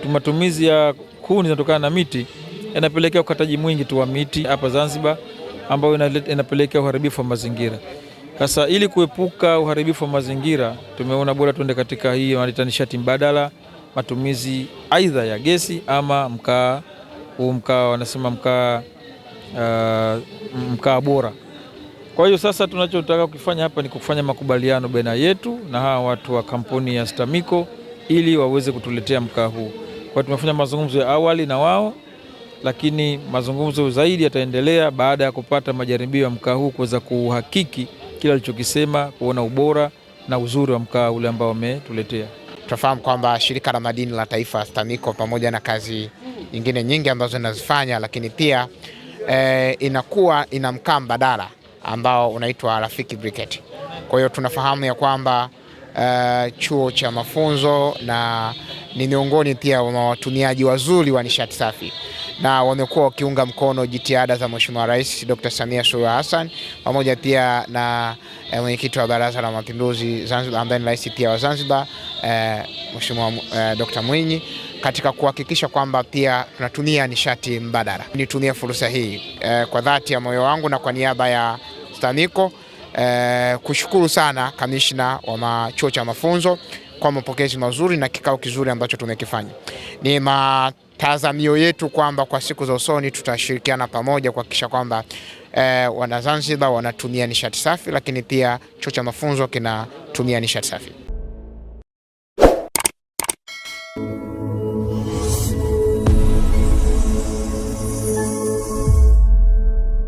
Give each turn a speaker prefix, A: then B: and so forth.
A: matumizi ya kuni zinatokana na miti yanapelekea ukataji mwingi tu wa miti hapa Zanzibar, ambao inapelekea uharibifu wa mazingira. Sasa ili kuepuka uharibifu wa mazingira, tumeona bora tuende katika hii wanaita nishati mbadala, matumizi aidha ya gesi ama mkaa. Wanasema mkaa bora. Kwa hiyo sasa tunachotaka kufanya hapa ni kufanya makubaliano baina yetu na hawa watu wa kampuni ya STAMICO ili waweze kutuletea mkaa huu. Kwa tumefanya mazungumzo ya awali na wao, lakini mazungumzo zaidi yataendelea baada ya kupata majaribio ya mkaa huu, kuweza kuhakiki kila alichokisema, kuona ubora na uzuri wa mkaa ule ambao wametuletea.
B: Tunafahamu kwamba shirika la madini la taifa STAMICO pamoja na kazi nyingine nyingi ambazo inazifanya, lakini pia inakuwa ina mkaa mbadala ambao unaitwa Rafiki Briquette. Kwa hiyo tunafahamu ya kwamba chuo cha mafunzo na ni miongoni pia wa watumiaji wazuri wa nishati safi, na wamekuwa wakiunga mkono jitihada za Mheshimiwa Rais Dr. Samia Suluhu Hassan pamoja pia na mwenyekiti wa Baraza la Mapinduzi Zanzibar ambaye ni rais pia wa Zanzibar Mheshimiwa Dr. Mwinyi, katika kuhakikisha kwamba pia tunatumia nishati mbadala. Nitumie fursa hii kwa dhati ya moyo wangu na kwa niaba ya STAMICO kushukuru sana kamishna wa chuo cha mafunzo kwa mapokezi mazuri na kikao kizuri ambacho tumekifanya. Ni matazamio yetu kwamba kwa siku za usoni tutashirikiana pamoja kuhakikisha kwamba wana Zanzibar wanatumia nishati safi, lakini pia chuo cha mafunzo kinatumia nishati safi.